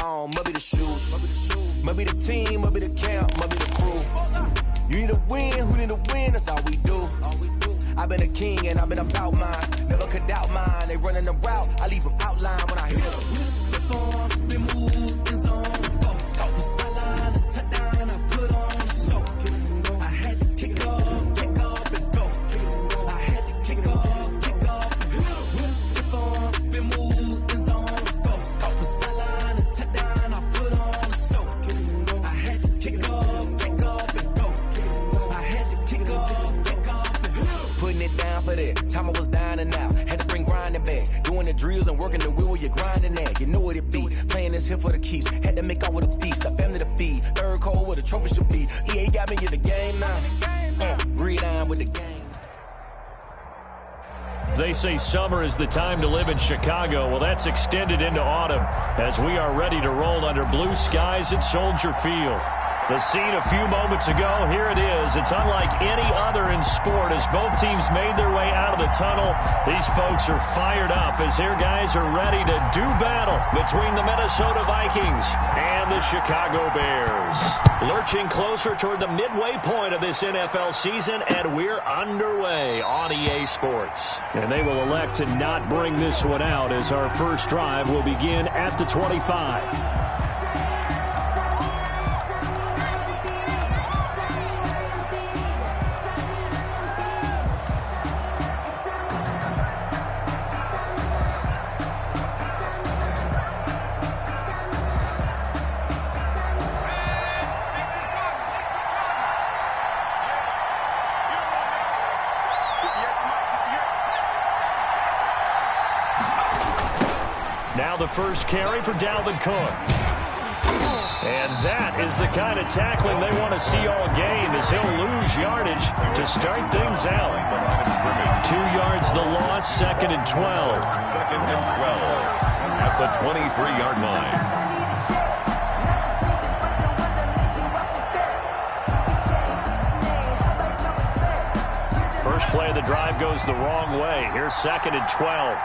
on, maybe the shoes. Maybe the team, maybe the camp, maybe the crew. You need a win, who need a win, that's all we do. I've been a king and I've been about mine. Never could doubt mine. They running the route, I leave them outline when I hit them. Step on, spin, move, in zone, go. From sideline to touchdown, I put on the show. I had to kick off and go. I had to kick off and go. Step on, spin, move, in zone, go. From sideline to touchdown, I put on the show. I had to kick off and go. I had to kick off and go. Putting it down for that. Time I was down and out. Had to bring grinding back. Doing the drills and working the wheel, you're grinding that. You know what it be. Playing this here for the keeps. Had to make out with a feast. A family to feed. Third cold where the trophy should be. EA got me in the game now. Read on with the game. They say summer is the time to live in Chicago. Well, that's extended into autumn as we are ready to roll under blue skies at Soldier Field. The scene a few moments ago, here it is. It's unlike any other in sport as both teams made their way out of the tunnel. These folks are fired up as their guys are ready to do battle between the Minnesota Vikings and the Chicago Bears. Lurching closer toward the midway point of this NFL season, and we're underway on EA Sports. And they will elect to not bring this one out as our first drive will begin at the 25. Now the first carry for Dalvin Cook. And that is the kind of tackling they want to see all game as he'll lose yardage to start things out. 2 yards the loss, 2nd and 12. 2nd and 12 at the 23-yard line. First play of the drive goes the wrong way. Here's 2nd and 12.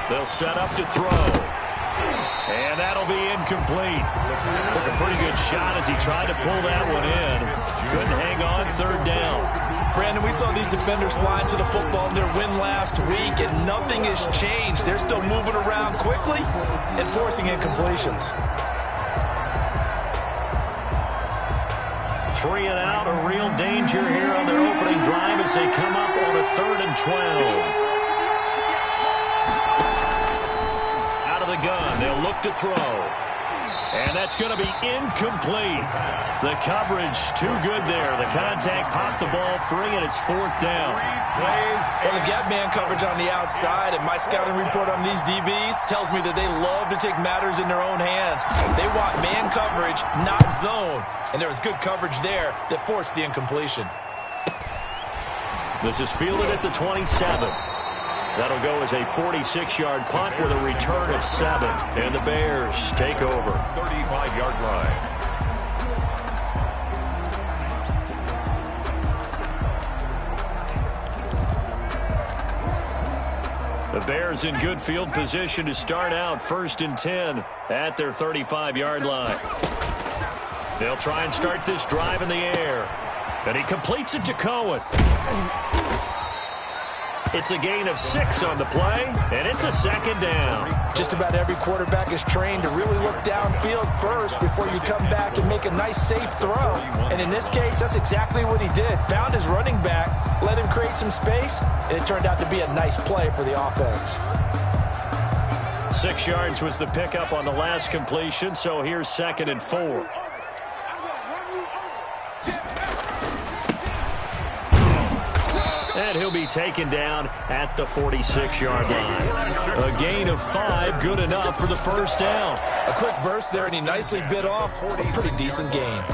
They'll set up to throw. And that'll be incomplete. Took a pretty good shot as he tried to pull that one in. Couldn't hang on, 3rd down. Brandon, we saw these defenders fly into the football in their win last week, and nothing has changed. They're still moving around quickly and forcing incompletions. 3 and out, a real danger here on their opening drive as they come up on a 3rd and 12. The gun. They'll look to throw. And that's going to be incomplete. The coverage too good there. The contact popped the ball free, and it's 4th down. Well, they've got man coverage on the outside, and my scouting report on these DBs tells me that they love to take matters in their own hands. They want man coverage, not zone. And there was good coverage there that forced the incompletion. This is fielded at the 27. That'll go as a 46-yard punt with a return of 7. And the Bears take over. 35-yard line. The Bears in good field position to start out 1st and 10 at their 35-yard line. They'll try and start this drive in the air. And he completes it to Cohen. It's a gain of 6 on the play, and it's a 2nd down. Just about every quarterback is trained to really look downfield first before you come back and make a nice, safe throw. And in this case, that's exactly what he did. Found his running back, let him create some space, and it turned out to be a nice play for the offense. 6 yards was the pickup on the last completion, so here's 2nd and 4. And he'll be taken down at the 46-yard line. A gain of 5, good enough for the 1st down. A quick burst there, and he nicely bit off a pretty decent gain.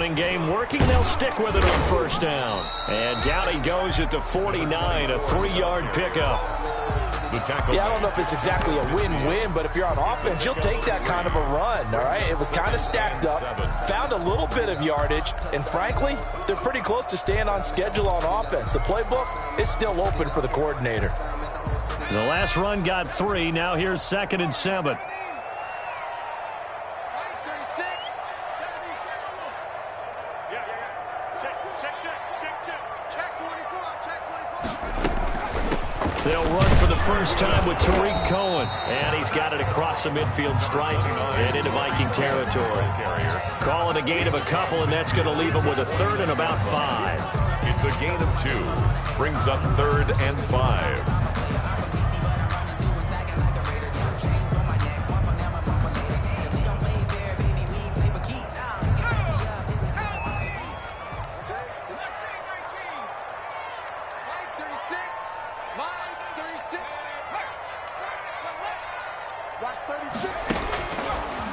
running game working. They'll stick with it on first down. And down he goes at the 49, a 3-yard pickup. Yeah, I don't know if it's exactly a win-win, but if you're on offense, you'll take that kind of a run, all right? It was kind of stacked up, found a little bit of yardage, and frankly, they're pretty close to staying on schedule on offense. The playbook is still open for the coordinator. The last run got 3. Now here's 2nd and 7. They'll run for the first time with Tariq Cohen. And he's got it across the midfield stripe and into Viking territory. Call it a gain of a couple, and that's going to leave him with a 3rd and about 5. It's a gain of 2. Brings up 3rd and 5.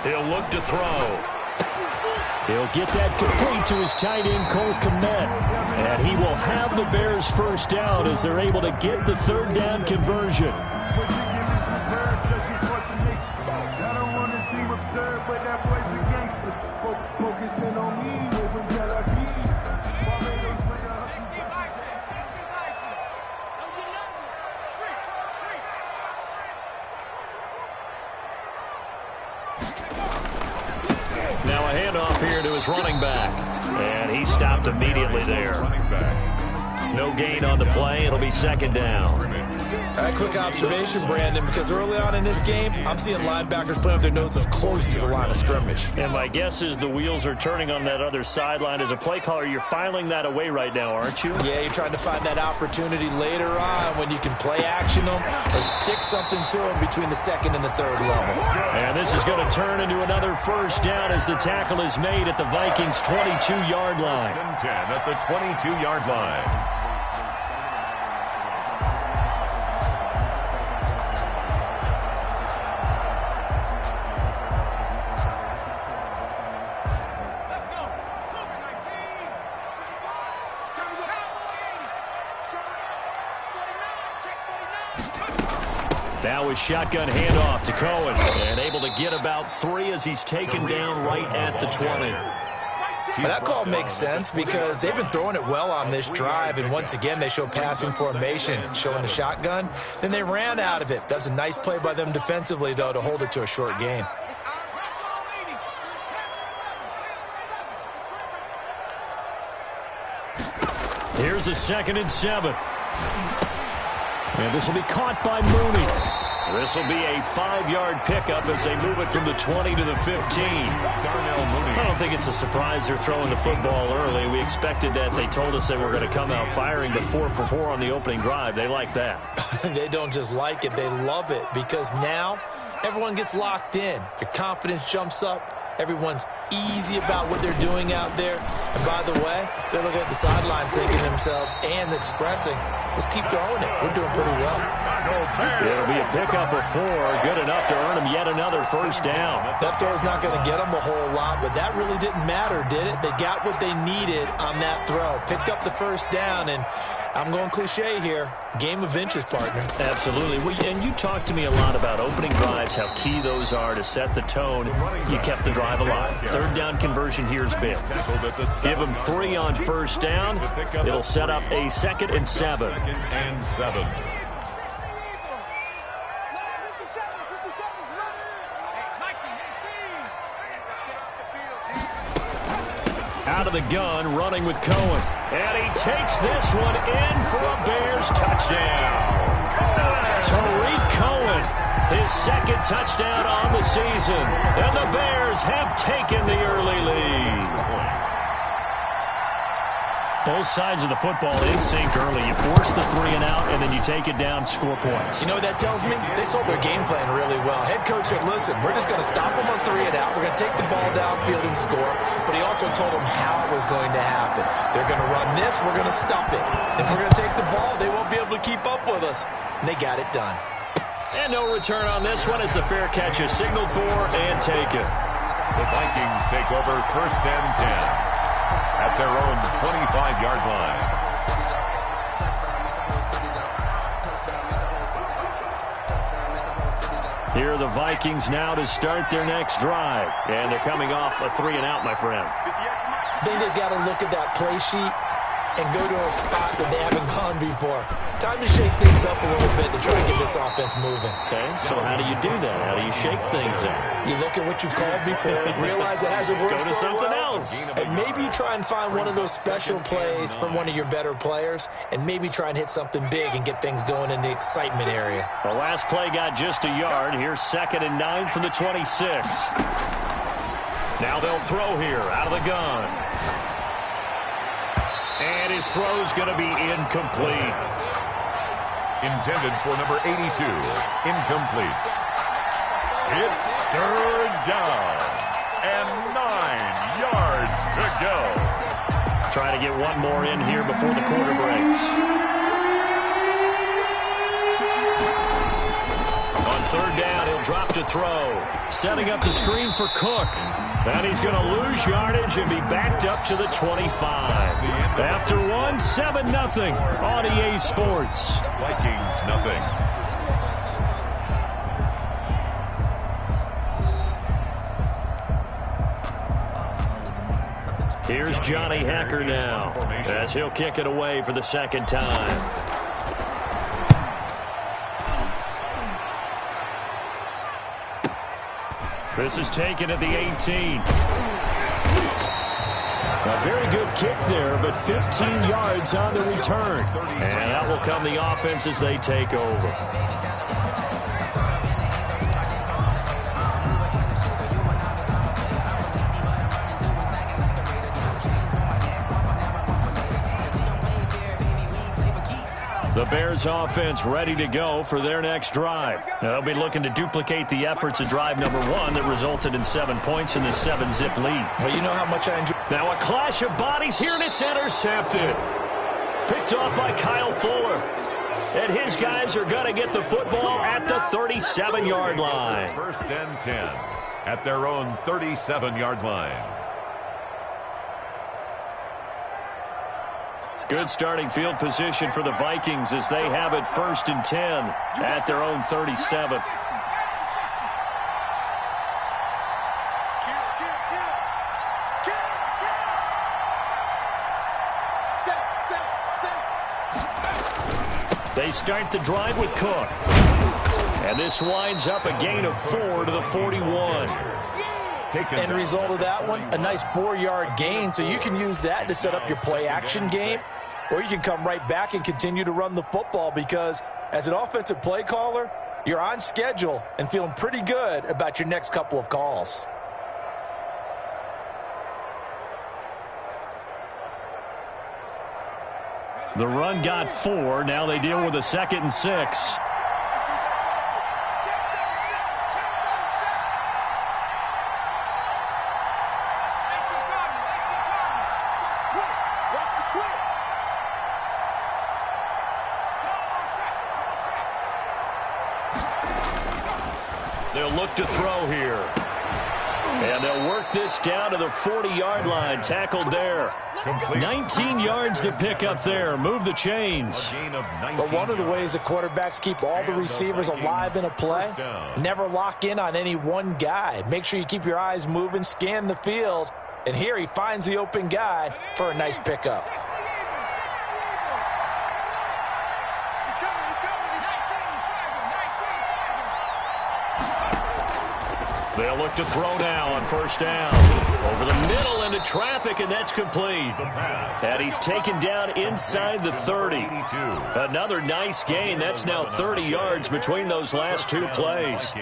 He'll look to throw. He'll get that complete to his tight end, Cole Kmet. And he will have the Bears first down as they're able to get the 3rd down conversion. Now a handoff here to his running back. And he stopped immediately there. No gain on the play. It'll be 2nd down. All right, quick observation, Brandon, because early on in this game, I'm seeing linebackers playing with their noses close to the line of scrimmage. And my guess is the wheels are turning on that other sideline. As a play caller, you're filing that away right now, aren't you? Yeah, you're trying to find that opportunity later on when you can play action them or stick something to them between the 2nd and the 3rd level. And this is going to turn into another first down as the tackle is made at the Vikings' 22-yard line. 10 at the 22-yard line. That was shotgun handoff to Cohen, and able to get about 3 as he's taken down right at the 20. Well, that call makes sense because they've been throwing it well on this drive, and once again they show passing formation, showing the shotgun. Then they ran out of it. That's a nice play by them defensively, though, to hold it to a short gain. Here's a 2nd and 7. And this will be caught by Mooney. This will be a 5-yard pickup as they move it from the 20 to the 15. I don't think it's a surprise they're throwing the football early. We expected that. They told us they were going to come out firing, but 4 for 4 on the opening drive. They like that. They don't just like it. They love it because now everyone gets locked in. Your confidence jumps up. Everyone's easy about what they're doing out there. And by the way, they're looking at the sideline thinking to themselves and expressing, let's keep throwing it. We're doing pretty well. It'll be a pickup of 4, good enough to earn them yet another first down. That throw's not going to get them a whole lot, but that really didn't matter, did it? They got what they needed on that throw. Picked up the first down, and I'm going cliche here. Game of inches, partner. Absolutely. And you talked to me a lot about opening drives, how key those are to set the tone. You kept the drive alive. 3rd down conversion here is big. Give them 3 on first down. It'll set up a 2nd and 7. Out of the gun, running with Cohen. And he takes this one in for a Bears touchdown. Tariq Cohen, his 2nd touchdown on the season. And the Bears have taken the early lead. Both sides of the football in sync early. You force the 3 and out, and then you take it down, score points. You know what that tells me? They sold their game plan really well. Head coach said, listen, we're just going to stop them on 3 and out. We're going to take the ball downfield and score. But he also told them how it was going to happen. They're going to run this. We're going to stop it. If we're going to take the ball, they won't be able to keep up with us. And they got it done. And no return on this one as the fair catch is signaled for and taken. The Vikings take over 1st and 10. at their own 25-yard line. Here are the Vikings now to start their next drive. And they're coming off a 3-and-out, my friend. I think they've got to look at that play sheet and go to a spot that they haven't gone before. Time to shake things up a little bit to try to get this offense moving. Okay, so how do you do that? How do you shake things up? You look at what you called before, realize it hasn't worked Go to so something well, else. and maybe you try and find one of those special plays from one of your better players, and maybe try and hit something big and get things going in the excitement area. The last play got just a yard. Here's 2nd and 9 from the 26. Now they'll throw here out of the gun. And his throw's going to be incomplete. Intended for number 82. Incomplete. It's 3rd down. And 9 yards to go. Try to get one more in here before the quarter breaks. On 3rd down, he'll drop to throw. Setting up the screen for Cook. And he's going to lose yardage and be backed up to the 25. After one, 7-0 on EA Sports. Vikings, nothing. Here's Johnny Hacker now, as he'll kick it away for the 2nd time. This is taken at the 18. A very good kick there, but 15 yards on the return. And that will come the offense as they take over. The Bears offense ready to go for their next drive. They'll be looking to duplicate the efforts of drive number 1 that resulted in 7 points in the 7-zip lead. Well, you know how much I enjoy. Now a clash of bodies here, and it's intercepted. Picked off by Kyle Fuller. And his guys are going to get the football at the 37-yard line. 1st and 10 at their own 37-yard line. Good starting field position for the Vikings as they have it 1st and 10 at their own 37. They start the drive with Cook. And this winds up a gain of 4 to the 41. End result of that one, a nice 4-yard gain, so you can use that to set up your play-action game, or you can come right back and continue to run the football because as an offensive play caller, you're on schedule and feeling pretty good about your next couple of calls. The run got 4. Now they deal with a 2nd and 6. They'll look to throw here. And they'll work this down to the 40-yard line. Tackled there. 19 yards to pick up there. Move the chains. But one of the ways the quarterbacks keep all the receivers alive in a play, never lock in on any one guy. Make sure you keep your eyes moving, scan the field. And here he finds the open guy for a nice pickup. They'll look to throw now on 1st down. Over the middle into traffic, and that's complete. And he's taken down inside the 30. Another nice gain. That's now 30 yards between those last 2 plays.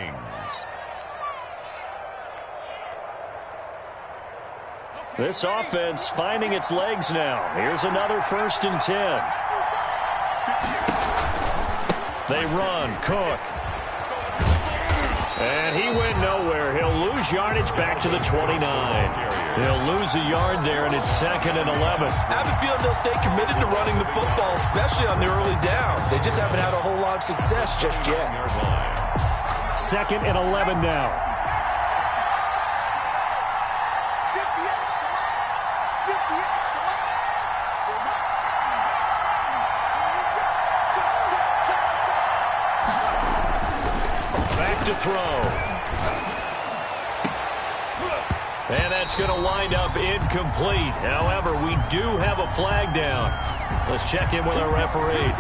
This offense finding its legs now. Here's another 1st and 10. They run. Cook. And he went nowhere. He'll lose yardage back to the 29. He'll lose a yard there, and it's 2nd and 11. I have a feeling they'll stay committed to running the football, especially on the early downs. They just haven't had a whole lot of success just yet. 2nd and 11 now. to throw. And that's going to wind up incomplete. However, we do have a flag down. Let's check in with our referee.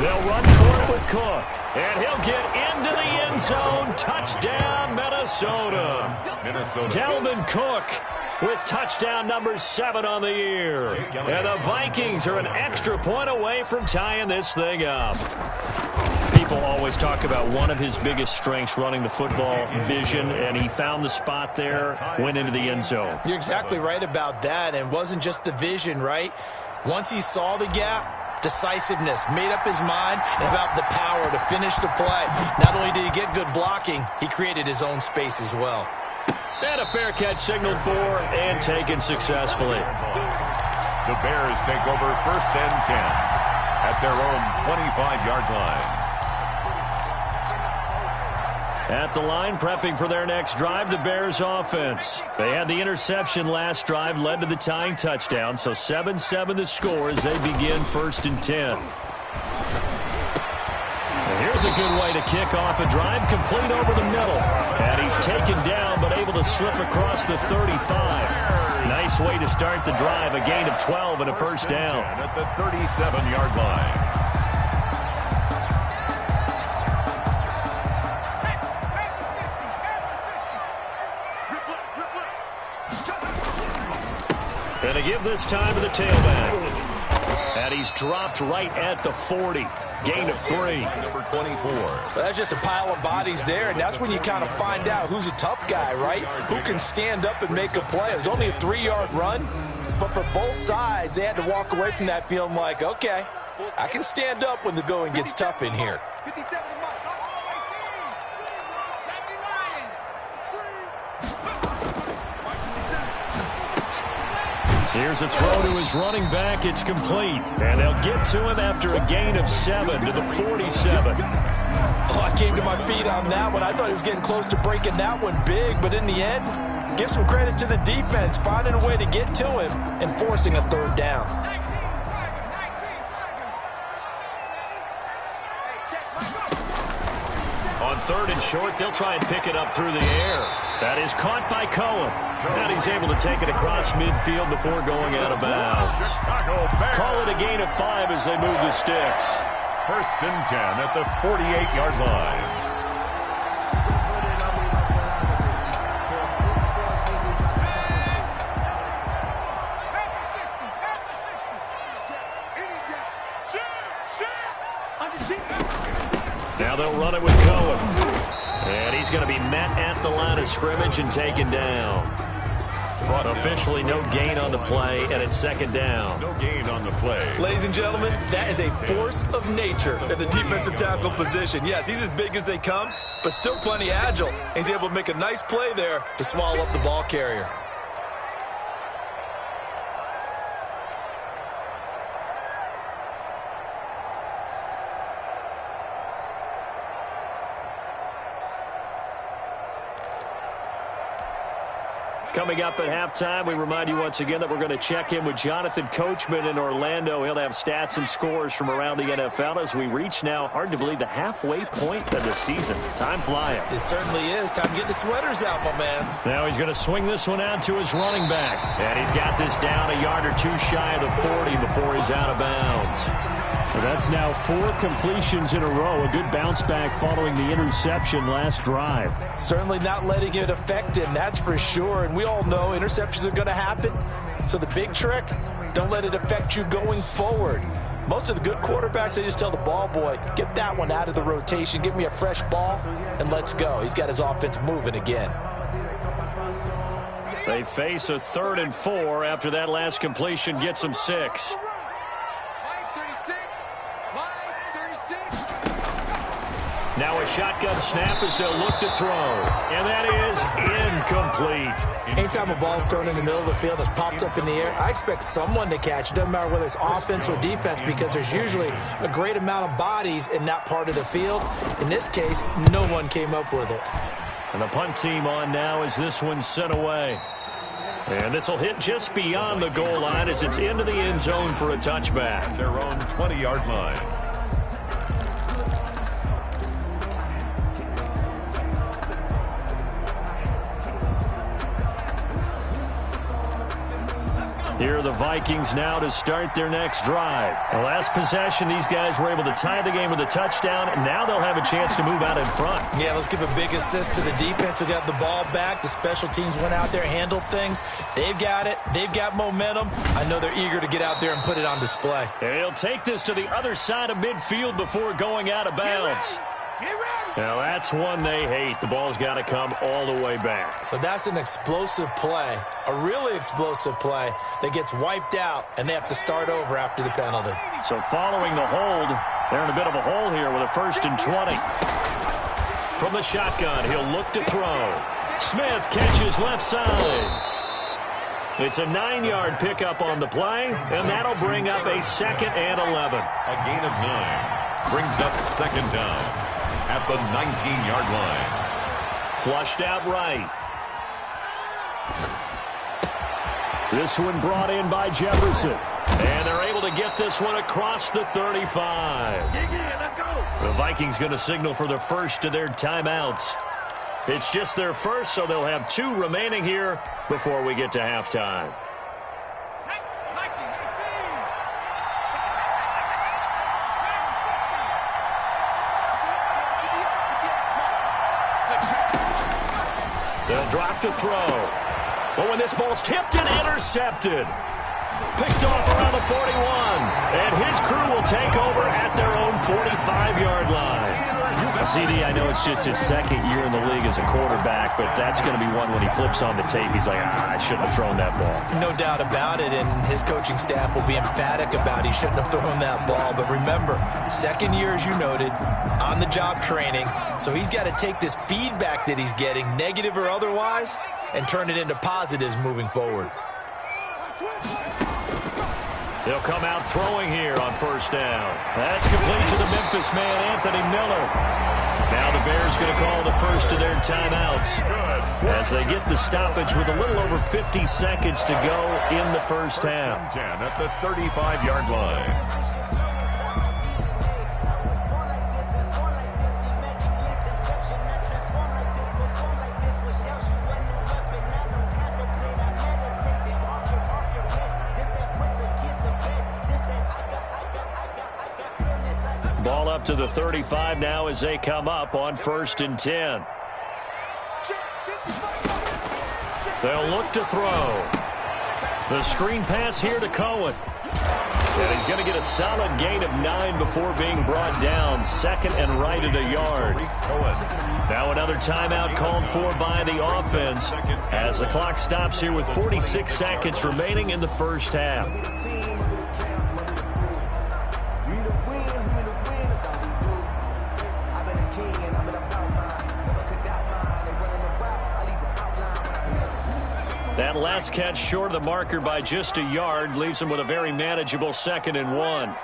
They'll run for it with Cook. And he'll get into the end zone. Touchdown, Minnesota. Dalvin Cook with touchdown number 7 on the year. And the Vikings are an extra point away from tying this thing up. People always talk about one of his biggest strengths, running the football, vision, and he found the spot there, went into the end zone. You're exactly right about that, and it wasn't just the vision, right? Once he saw the gap, decisiveness, made up his mind, and about the power to finish the play. Not only did he get good blocking, he created his own space as well. And a fair catch signaled for and taken successfully. The Bears take over 1st and 10 at their own 25-yard line. At the line, prepping for their next drive, the Bears offense. They had the interception last drive, led to the tying touchdown, so 7-7 the score as they begin 1st and 10. And here's a good way to kick off a drive, complete over the middle. And he's taken down, but able to slip across the 35. Nice way to start the drive, a gain of 12 and a first down. At the 37-yard line. And to give this time to the tailback. And he's dropped right at the 40. Gain of 3. Number 24. Well, that's just a pile of bodies there, and that's when you kind of find out who's a tough guy, right? Who can stand up and make a play. It was only a 3-yard run, but for both sides, they had to walk away from that feeling like, okay, I can stand up when the going gets tough in here. Here's a throw to his running back. It's complete. And they'll get to him after a gain of 7 to the 47. Oh, I came to my feet on that one. I thought he was getting close to breaking that one big, but in the end, give some credit to the defense, finding a way to get to him and forcing a 3rd down. On 3rd and short, they'll try and pick it up through the air. That is caught by Cohen. And he's able to take it across midfield before going out of bounds. Call it a gain of 5 as they move the sticks. 1st and 10 at the 48-yard line. Now they'll run it with Cohen. And he's going to be met at the line of scrimmage and taken down. Officially no gain on the play, and it's 2nd down. No gain on the play. Ladies and gentlemen, that is a force of nature at the defensive tackle position. Yes, he's as big as they come, but still plenty agile. He's able to make a nice play there to swallow up the ball carrier. Coming up at halftime, we remind you once again that we're going to check in with Jonathan Coachman in Orlando. He'll have stats and scores from around the NFL as we reach now, hard to believe, the halfway point of the season. Time flying. It certainly is. Time to get the sweaters out, my man. Now he's going to swing this one out to his running back. And he's got this down a yard or two shy of the 40 before he's out of bounds. Well, that's now 4 completions in a row. A good bounce back following the interception last drive. Certainly not letting it affect him, that's for sure. And we all know interceptions are going to happen. So the big trick, don't let it affect you going forward. Most of the good quarterbacks, they just tell the ball boy, get that one out of the rotation, give me a fresh ball, and let's go. He's got his offense moving again. They face a 3rd and 4 after that last completion gets them 6. Now a shotgun snap as they'll look to throw. And that is incomplete. Anytime a ball is thrown in the middle of the field that's popped up in the air, I expect someone to catch. It doesn't matter whether it's offense or defense because there's usually a great amount of bodies in that part of the field. In this case, no one came up with it. And the punt team on now as this one's sent away. And this will hit just beyond the goal line as it's into the end zone for a touchback. Their own 20-yard line. Here are the Vikings now to start their next drive. The last possession, these guys were able to tie the game with a touchdown, and now they'll have a chance to move out in front. Yeah, let's give a big assist to the defense who got the ball back. The special teams went out there, handled things. They've got it. They've got momentum. I know they're eager to get out there and put it on display. And he'll take this to the other side of midfield before going out of bounds. Now, that's one they hate. The ball's got to come all the way back. So that's an explosive play, a really explosive play that gets wiped out, and they have to start over after the penalty. So following the hold, they're in a bit of a hole here with a 1st and 20. From the shotgun, he'll look to throw. Smith catches left side. It's a 9-yard pickup on the play, and that'll bring up a 2nd and 11. A gain of 9 brings up 2nd down at the 19-yard line. Flushed out right. This one brought in by Jefferson. And they're able to get this one across the 35. Let's go. The Vikings going to signal for the first of their timeouts. It's just their first, so they'll have 2 remaining here before we get to halftime. They'll drop to throw. But when this ball's tipped and intercepted. Picked off around the 41. And his crew will take over at their own 45-yard line. CD, I know it's just his 2nd year in the league as a quarterback, but that's going to be one when he flips on the tape. He's like, I shouldn't have thrown that ball. No doubt about it, and his coaching staff will be emphatic about he shouldn't have thrown that ball. But remember, 2nd year, as you noted, on-the-job training, so he's got to take this feedback that he's getting, negative or otherwise, and turn it into positives moving forward. They'll come out throwing here on 1st down. That's complete to the Memphis man, Anthony Miller. Now the Bears going to call the first of their timeouts as they get the stoppage with a little over 50 seconds to go in the first half. 10 at the 35-yard line. Ball up to the 35 now as they come up on 1st and 10. They'll look to throw. The screen pass here to Cohen. And he's going to get a solid gain of 9 before being brought down. 2nd and right at a yard. Now another timeout called for by the offense as the clock stops here with 46 seconds remaining in the first half. That last catch short of the marker by just a yard leaves him with a very manageable 2nd and 1.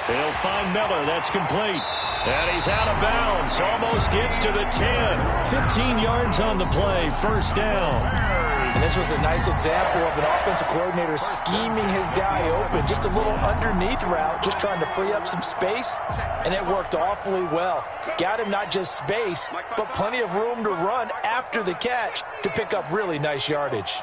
They'll find Miller. That's complete. And he's out of bounds. Almost gets to the 10. 15 yards on the play. 1st down. And this was a nice example of an offensive coordinator scheming his guy open. Just a little underneath route, just trying to free up some space, and it worked awfully well. Got him not just space, but plenty of room to run after the catch to pick up really nice yardage.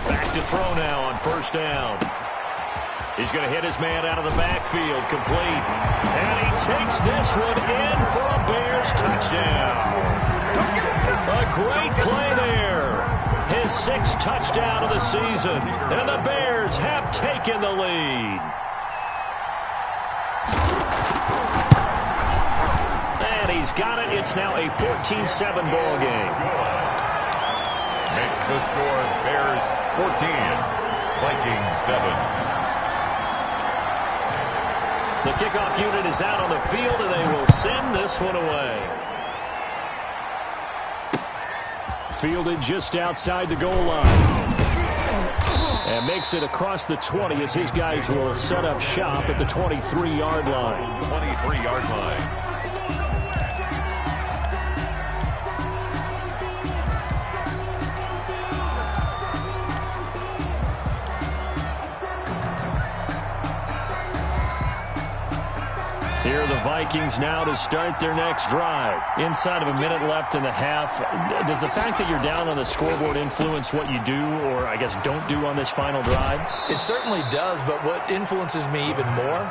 Back to throw now on 1st down. He's going to hit his man out of the backfield, complete. And he takes this one in for a Bears touchdown. A great play there. His 6th touchdown of the season. And the Bears have taken the lead. And he's got it. It's now a 14-7 ball game. Makes the score Bears 14, Vikings 7. The kickoff unit is out on the field, and they will send this one away. Fielded just outside the goal line. And makes it across the 20 as his guys will set up shop at the 23-yard line. 23-yard line. Here are the Vikings now to start their next drive. Inside of a minute left in the half, does the fact that you're down on the scoreboard influence what you do or, I guess, don't do on this final drive? It certainly does, but what influences me even more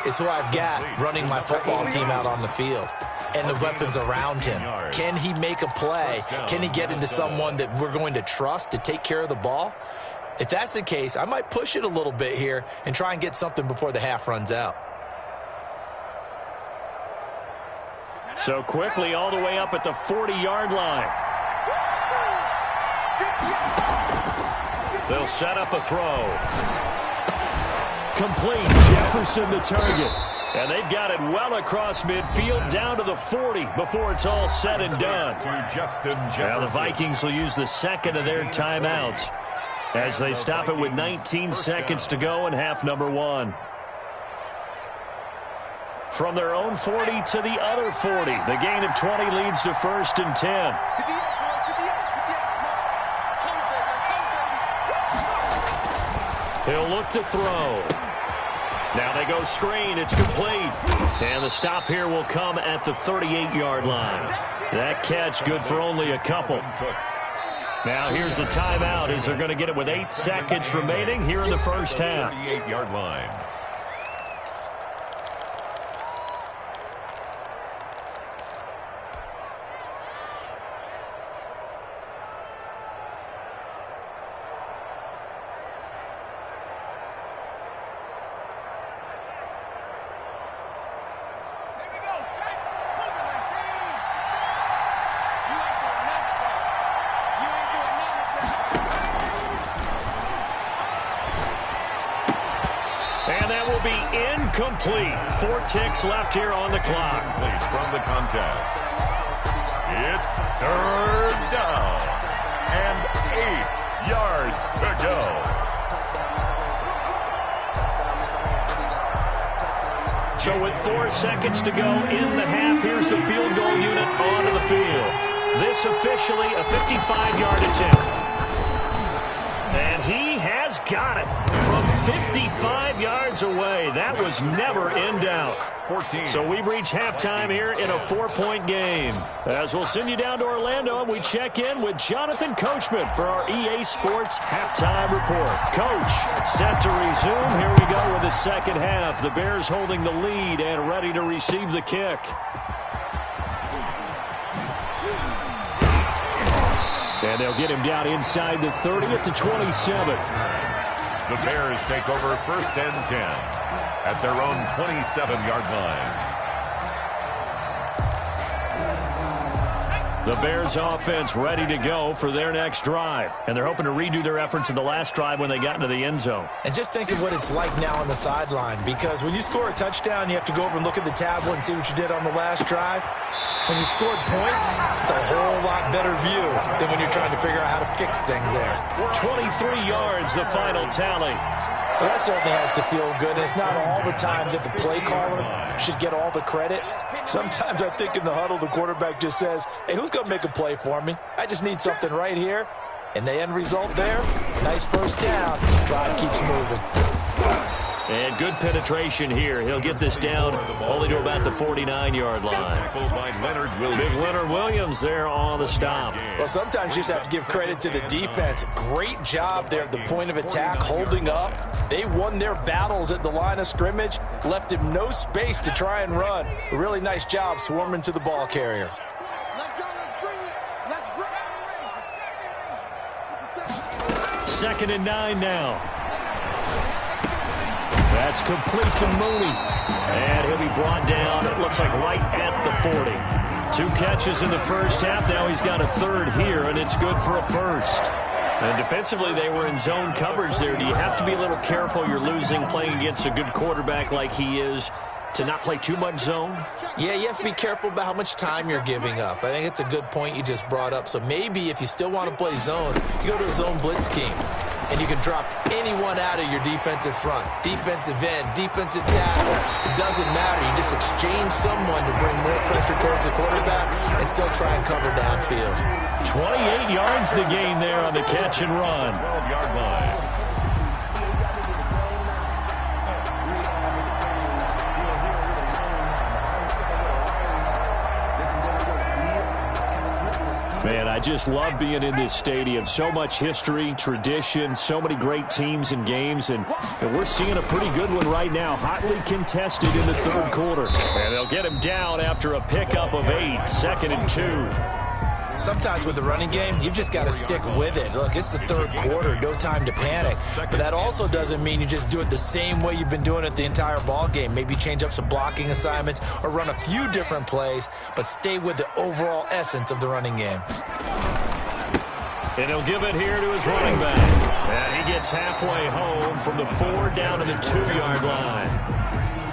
is who I've got running my football team out on the field and the weapons around him. Can he make a play? Can he get into someone that we're going to trust to take care of the ball? If that's the case, I might push it a little bit here and try and get something before the half runs out. So quickly all the way up at the 40-yard line. They'll set up a throw. Complete. Jefferson the target. And they've got it well across midfield down to the 40 before it's all said and done. Now the Vikings will use the second of their timeouts as they stop it with 19 seconds to go in half number 1. From their own 40 to the other 40. The gain of 20 leads to 1st and 10. He'll look to throw. Now they go screen. It's complete. And the stop here will come at the 38-yard line. That catch good for only a couple. Now here's a timeout as they're going to get it with 8 seconds remaining here in the first half. 38-yard line. Incomplete. 4 ticks left here on the clock. From the contest. It's 3rd down and 8 yards to go. So with 4 seconds to go in the half, here's the field goal unit onto the field. This officially a 55-yard attempt. And he has got it from 55 yards away. That was never in doubt. 14. So we've reached halftime here in a 4-point game. As we'll send you down to Orlando, and we check in with Jonathan Coachman for our EA Sports Halftime Report. Coach, set to resume. Here we go with the second half. The Bears holding the lead and ready to receive the kick. And they'll get him down inside the 30 at the 27. The Bears take over 1st and 10 at their own 27-yard line. The Bears offense ready to go for their next drive. And they're hoping to redo their efforts in the last drive when they got into the end zone. And just think of what it's like now on the sideline, because when you score a touchdown, you have to go over and look at the tablet and see what you did on the last drive. When you scored points, it's a whole lot better view than when you're trying to figure out how to fix things there. 23 yards, the final tally. Well, that certainly has to feel good. And it's not all the time that the play caller should get all the credit. Sometimes I think in the huddle, the quarterback just says, hey, who's going to make a play for me? I just need something right here. And the end result there, nice first down. Drive keeps moving. And good penetration here. He'll get this down only to about the 49-yard line. Big Leonard Williams there on the stop. Well, sometimes you just have to give credit to the defense. Great job there at the point of attack, holding up. They won their battles at the line of scrimmage, left him no space to try and run. A really nice job swarming to the ball carrier. Let's go, let's bring it. Let's bring it. 2nd and 9 now. That's complete to Mooney. And he'll be brought down, it looks like right at the 40. 2 catches in the first half. Now he's got a third here, and it's good for a first. And defensively, they were in zone coverage there. Do you have to be a little careful? You're losing playing against a good quarterback like he is to not play too much zone? Yeah, you have to be careful about how much time you're giving up. I think it's a good point you just brought up. So maybe if you still want to play zone, you go to a zone blitz scheme. And you can drop anyone out of your defensive front. Defensive end, defensive tackle. It doesn't matter. You just exchange someone to bring more pressure towards the quarterback and still try and cover downfield. 28 yards the gain there on the catch and run. 12-yard line. Man, I just love being in this stadium. So much history, tradition, so many great teams and games, and we're seeing a pretty good one right now. Hotly contested in the third quarter. And they'll get him down after a pickup of 8, 2nd and 2. Sometimes with the running game, you've just got to stick with it. Look, it's the third quarter, no time to panic. But that also doesn't mean you just do it the same way you've been doing it the entire ball game. Maybe change up some blocking assignments or run a few different plays, but stay with the overall essence of the running game. And he'll give it here to his running back. And he gets halfway home from the 4 down to the 2-yard line.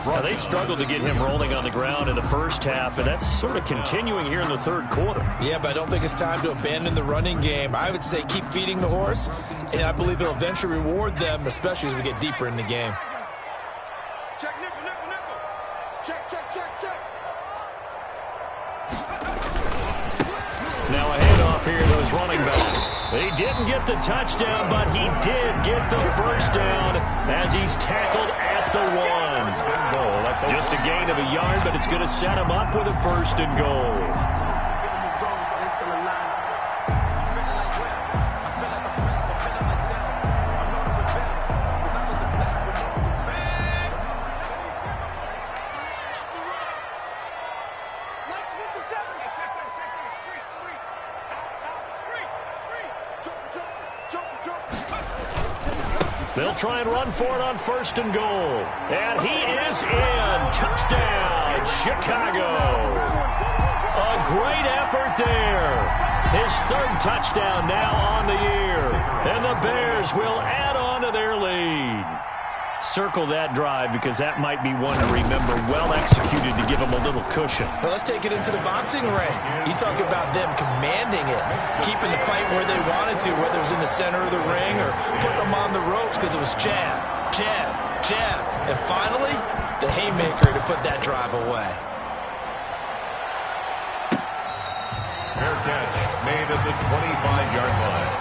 Now, they struggled to get him rolling on the ground in the first half, and that's sort of continuing here in the third quarter. Yeah, but I don't think it's time to abandon the running game. I would say keep feeding the horse, and I believe it'll eventually reward them, especially as we get deeper in the game. Check, nickel, nickel, nickel. Check, check, check, check. Now a handoff here to his running back. He didn't get the touchdown, but he did get the first down as he's tackled at the 1. Just a gain of a yard, but it's going to set him up with a 1st and goal. They'll try and run for it on 1st and goal. And he is in. Touchdown, Chicago. A great effort there. His 3rd touchdown now on the year. And the Bears will add on to their lead. Circle that drive because that might be one to remember. Well executed to give them a little cushion. Well, let's take it into the boxing ring. You talk about them commanding it, keeping the fight where they wanted to, whether it was in the center of the ring or putting them on the ropes because it was jab, jab, jab. And finally, the haymaker to put that drive away. Fair catch made at the 25-yard line.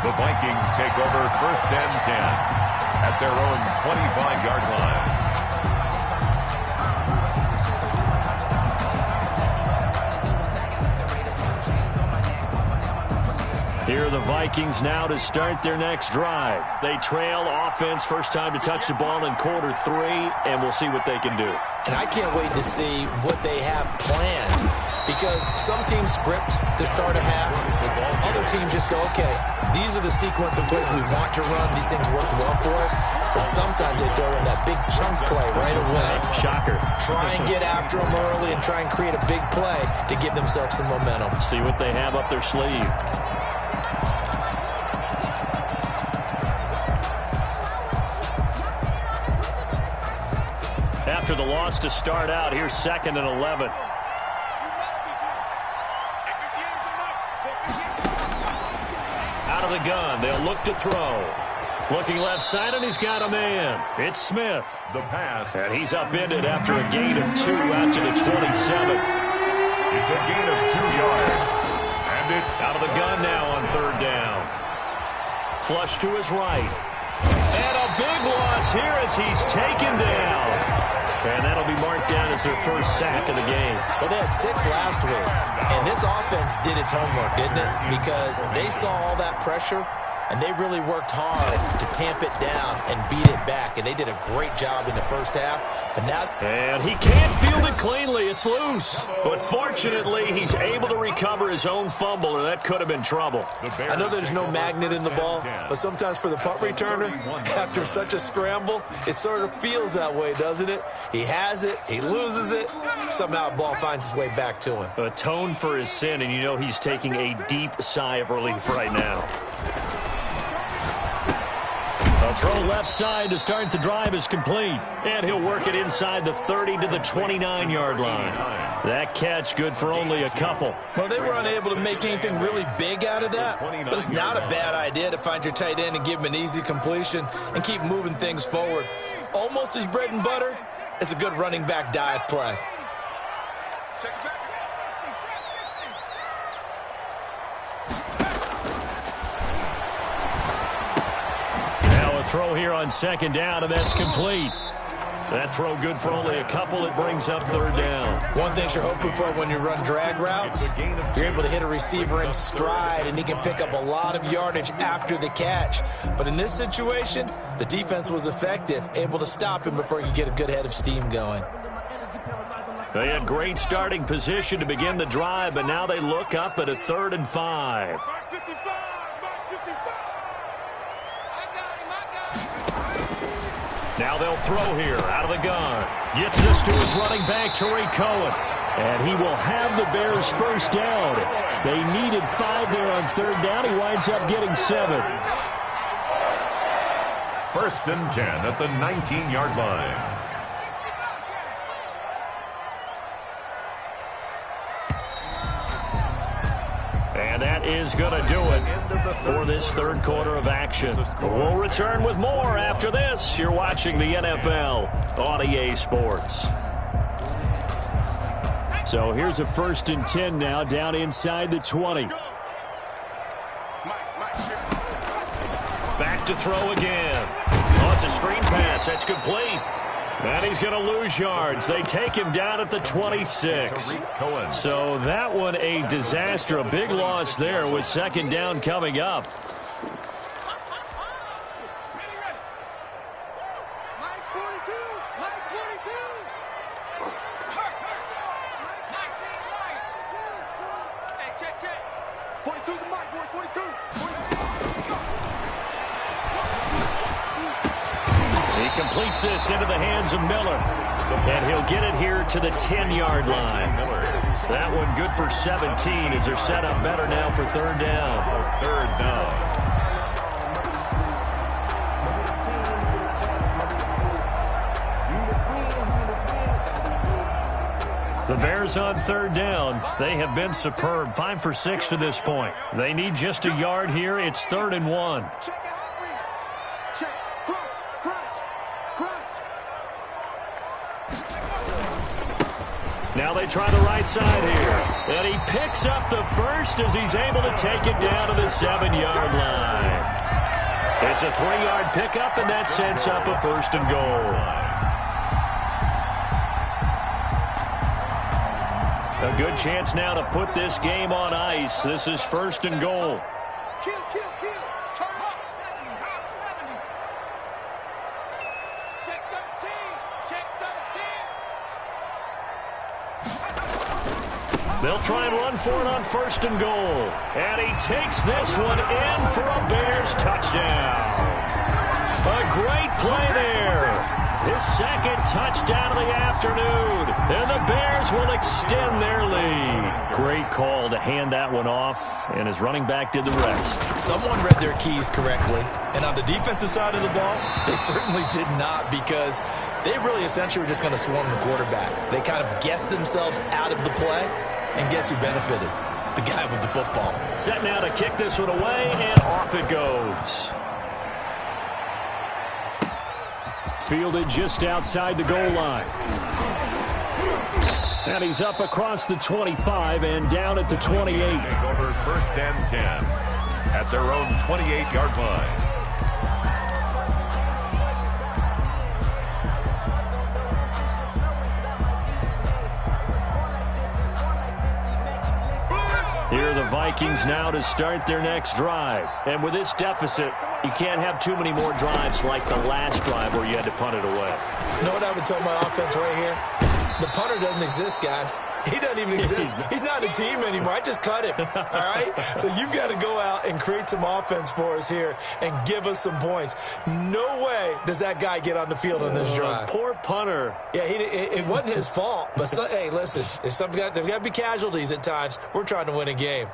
The Vikings take over 1st and 10. At their own 25-yard line. Here are the Vikings now to start their next drive. They trail offense, first time to touch the ball in quarter 3, and we'll see what they can do. And I can't wait to see what they have planned, because some teams script to start a half. Other teams just go, okay, these are the sequence of plays we want to run. These things work well for us. And sometimes they throw in that big chunk play right away. Shocker. Try and get after them early and try and create a big play to give themselves some momentum. See what they have up their sleeve. After the loss to start out, here's 2nd and 11. Out of the gun, they'll look to throw. Looking left side, and he's got a man. It's Smith. The pass. And he's upended after a gain of 2 out to the 27. It's a gain of 2 yards. And it's out of the gun now on 3rd down. Flush to his right. And a big loss here as he's taken down. And that'll be marked down as their first sack of the game. Well, they had 6 last week. And this offense did its homework, didn't it? Because they saw all that pressure, and they really worked hard to tamp it down and beat it back. And they did a great job in the first half. And he can't field it cleanly. It's loose. But fortunately, he's able to recover his own fumble, or that could have been trouble. I know there's no magnet in the ball, but sometimes for the punt returner, after such a scramble, it sort of feels that way, doesn't it? He has it, he loses it, somehow the ball finds its way back to him. Atone for his sin, and you know he's taking a deep sigh of relief right now. A throw left side to start the drive is complete. And he'll work it inside the 30 to the 29-yard line. That catch good for only a couple. Well, they were unable to make anything really big out of that, but it's not a bad idea to find your tight end and give him an easy completion and keep moving things forward. Almost his bread and butter is a good running back dive play. Throw here on second down, and that's complete. That throw good for only a couple. It brings up third down. One thing you're hoping for when you run drag routes, you're able to hit a receiver in stride, and he can pick up a lot of yardage after the catch. But in this situation, the defense was effective, able to stop him before he could get a good head of steam going. They had great starting position to begin the drive, but now they look up at a 3rd and 5. Now they'll throw here out of the gun. Gets this to his running back, Tariq Cohen. And he will have the Bears first down. They needed 5 there on 3rd down. He winds up getting 7. 1st and 10 at the 19-yard line. And that is going to do it for this 3rd quarter of action. We'll return with more after this. You're watching the NFL on EA Sports. So here's a 1st and 10 now down inside the 20. Back to throw again. Oh, it's a screen pass. That's complete. And he's going to lose yards. They take him down at the 26. So that one a disaster. A big loss there with 2nd down coming up. He completes this into the hands of Miller. And he'll get it here to the 10-yard line. That one good for 17 as they're set up better now for 3rd down. 3rd down. The Bears on 3rd down. They have been superb. 5 for 6 to this point. They need just a yard here. It's 3rd and 1. Now they try the right side here. And he picks up the first as he's able to take it down to the 7-yard line. It's a 3-yard pickup, and that sets up a 1st and goal. A good chance now to put this game on ice. This is 1st and goal. They'll try and run for it on 1st and goal. And he takes this one in for a Bears touchdown. A great play there. His 2nd touchdown of the afternoon. And the Bears will extend their lead. Great call to hand that one off, and his running back did the rest. Someone read their keys correctly. And on the defensive side of the ball, they certainly did not, because they really essentially were just going to swarm the quarterback. They kind of guessed themselves out of the play. And guess who benefited? The guy with the football. Set now to kick this one away, and off it goes. Fielded just outside the goal line. And he's up across the 25 and down at the 28. Over 1st and 10 at their own 28-yard line. Here are the Vikings now to start their next drive. And with this deficit, you can't have too many more drives like the last drive where you had to punt it away. You know what I would tell my offense right here? The punter doesn't exist, guys. He doesn't even exist. He's not a team anymore. I just cut him, all right? So you've got to go out and create some offense for us here and give us some points. No way does that guy get on the field on this drive. Poor punter. Yeah, it wasn't his fault. But, hey, listen, there's got to be casualties at times. We're trying to win a game.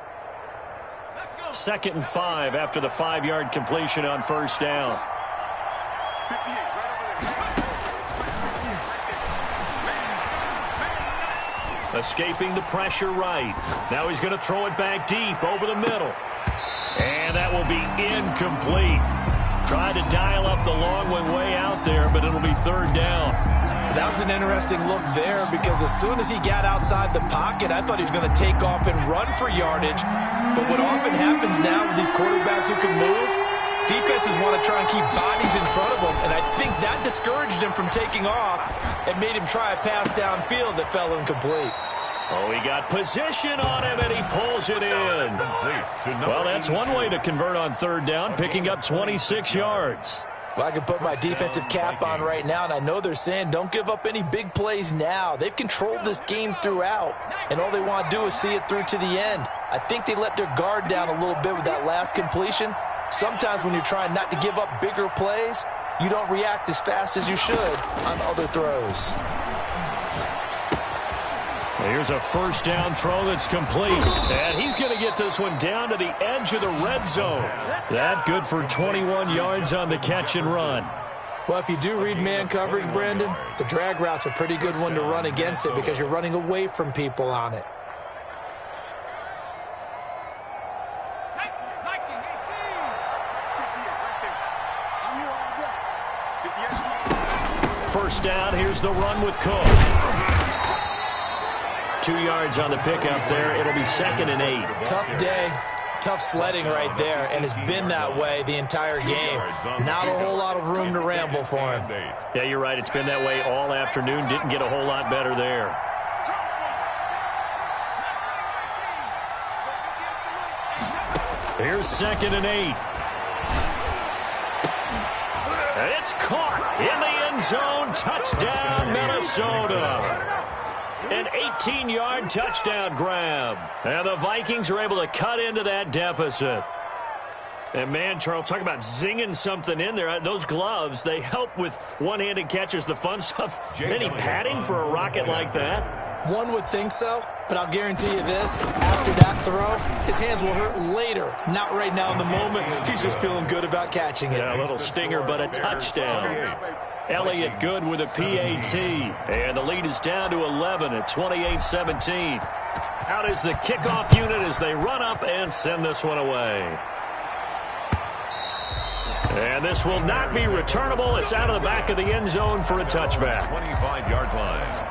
2nd and 5 after the 5-yard completion on first down. 58, right over there. Escaping the pressure right. Now he's going to throw it back deep over the middle. And that will be incomplete. Tried to dial up the long way out there, but it'll be 3rd down. That was an interesting look there because as soon as he got outside the pocket, I thought he was going to take off and run for yardage. But what often happens now with these quarterbacks who can move, defenses want to try and keep bodies in front of them, and I think that discouraged him from taking off and made him try a pass downfield that fell incomplete. Oh, he got position on him, and he pulls it in. Well, that's one way to convert on 3rd down, picking up 26 yards. Well, I can put my defensive cap on right now, and I know they're saying don't give up any big plays now. They've controlled this game throughout, and all they want to do is see it through to the end. I think they let their guard down a little bit with that last completion. Sometimes when you're trying not to give up bigger plays, you don't react as fast as you should on other throws. Here's a 1st down throw that's complete. And he's going to get this one down to the edge of the red zone. That good for 21 yards on the catch and run. Well, if you do read man coverage, Brandon, the drag route's a pretty good one to run against it because you're running away from people on it. First down, here's the run with Cook. 2 yards on the pickup there. It'll be 2nd and 8. Tough day, tough sledding right there, and it's been that way the entire game. Not a whole lot of room to ramble for him. Yeah, you're right. It's been that way all afternoon. Didn't get a whole lot better there. Here's 2nd and 8. And it's caught in the end zone. Touchdown, Minnesota. An 18-yard touchdown grab. And the Vikings are able to cut into that deficit. And, man, Charles, talk about zinging something in there. Those gloves, they help with one-handed catches, the fun stuff. Any padding for a rocket like that? One would think so, but I'll guarantee you this. After that throw, his hands will hurt later, not right now in the moment. He's just feeling good about catching it. Yeah, a little stinger, but a touchdown. Elliott good with a PAT. And the lead is down to 11 at 28-17. Out is the kickoff unit as they run up and send this one away. And this will not be returnable. It's out of the back of the end zone for a touchback. 25-yard line.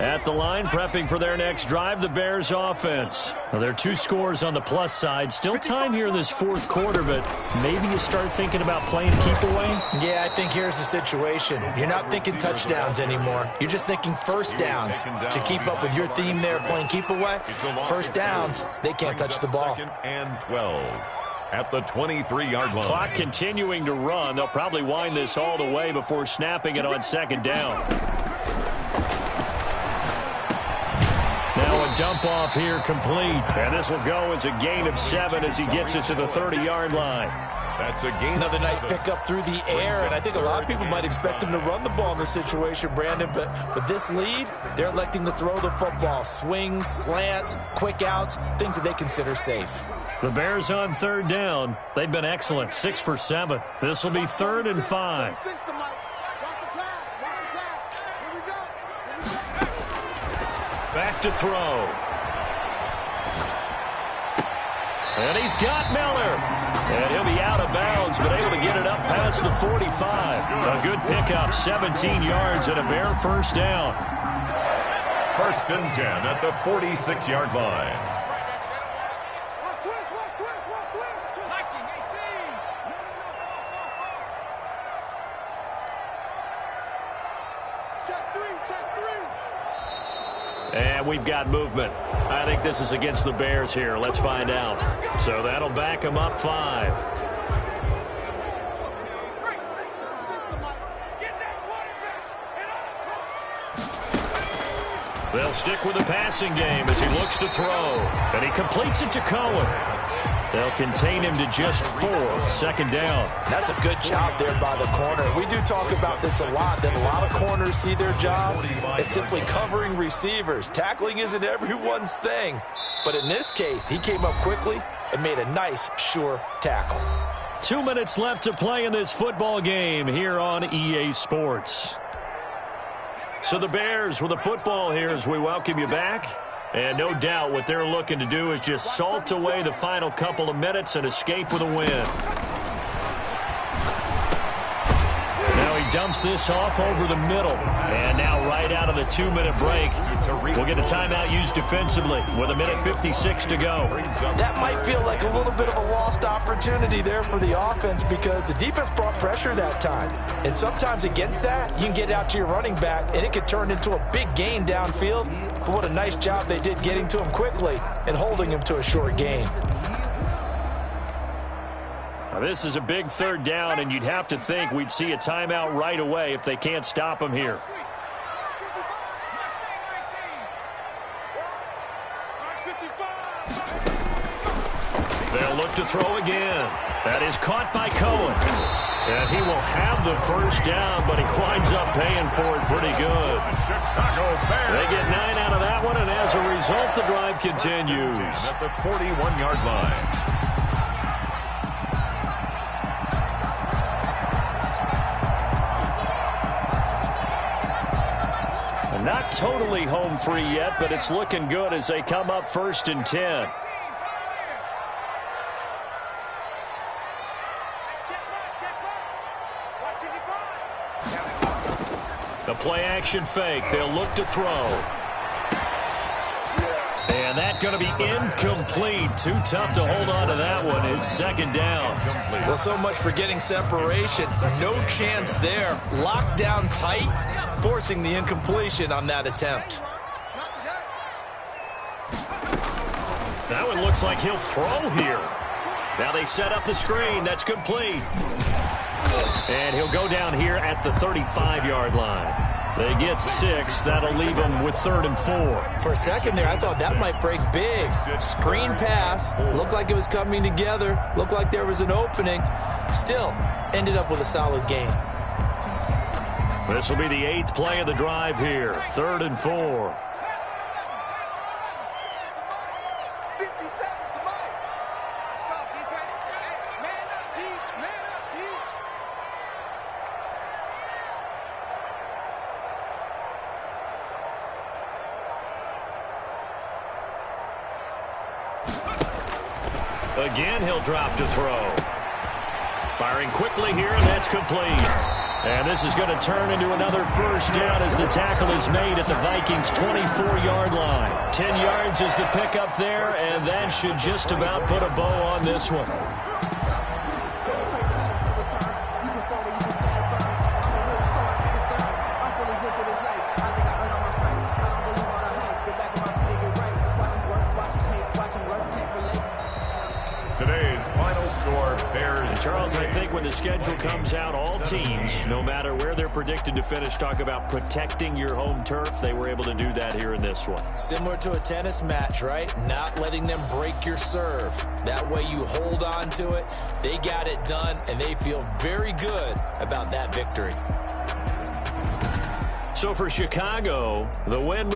At the line, prepping for their next drive, the Bears offense. Well, there are 2 scores on the plus side. Still time here in this 4th quarter, but maybe you start thinking about playing keep away? Yeah, I think here's the situation. You're not thinking touchdowns anymore. You're just thinking first downs. To keep up with your theme there, playing keep away, first downs, they can't touch the ball. 2nd and 12 at the 23-yard line. Clock continuing to run. They'll probably wind this all the way before snapping it on 2nd down. Now a dump off here complete. And this will go as a gain of 7 as he gets it to the 30-yard line. That's a gain. Another nice pickup through the air, and I think a lot of people might expect him to run the ball in this situation, Brandon, but with this lead, they're electing to throw the football. Swings, slants, quick outs, things that they consider safe. The Bears on 3rd down. They've been excellent, 6 for 7. This will be 3rd and 5. Back to throw. And he's got Miller. And he'll be out of bounds, but able to get it up past the 45. A good pickup, 17 yards and a Bear 1st down. 1st and 10 at the 46-yard line. Check three. And we've got movement. I think this is against the Bears here. Let's find out. So that'll back them up 5. They'll stick with the passing game as he looks to throw. And he completes it to Cohen. They'll contain him to just 4. 2nd down. That's a good job there by the corner. We do talk about this a lot, that a lot of corners see their job as simply covering receivers. Tackling isn't everyone's thing. But in this case, he came up quickly and made a nice, sure tackle. 2 minutes left to play in this football game here on EA Sports. So the Bears with the football here as we welcome you back. And no doubt what they're looking to do is just salt away the final couple of minutes and escape with a win. Now he dumps this off over the middle. And now right out of the 2-minute break, we'll get a timeout used defensively with 1:56 to go. That might feel like a little bit of a lost opportunity there for the offense because the defense brought pressure that time. And sometimes against that, you can get out to your running back, and it could turn into a big gain downfield. But what a nice job they did getting to him quickly and holding him to a short gain. Now this is a big 3rd down, and you'd have to think we'd see a timeout right away if they can't stop him here. They'll look to throw again. That is caught by Cohen. And he will have the 1st down, but he winds up paying for it pretty good. They get 9 out of that one, and as a result, the drive continues. At the 41-yard line. Not totally home free yet, but it's looking good as they come up 1st and 10. The play-action fake. They'll look to throw. And that's going to be incomplete. Too tough to hold on to that one. It's 2nd down. Well, so much for getting separation. No chance there. Locked down tight, forcing the incompletion on that attempt. That one looks like he'll throw here. Now they set up the screen. That's complete. And he'll go down here at the 35-yard line. They get 6. That'll leave them with 3rd and 4. For a second there, I thought that might break big. Screen pass. Looked like it was coming together. Looked like there was an opening. Still, ended up with a solid game. This will be the 8th play of the drive here. 3rd and 4. Again, he'll drop to throw. Firing quickly here, and that's complete. And this is going to turn into another 1st down as the tackle is made at the Vikings' 24-yard line. 10 yards is the pickup there, and that should just about put a bow on this one. Today's final score, Bears. Charles, I think when the schedule comes out, all teams, no matter where they're predicted to finish, talk about protecting your home turf. They were able to do that here in this one. Similar to a tennis match, right? Not letting them break your serve. That way you hold on to it. They got it done, and they feel very good about that victory. So for Chicago, the win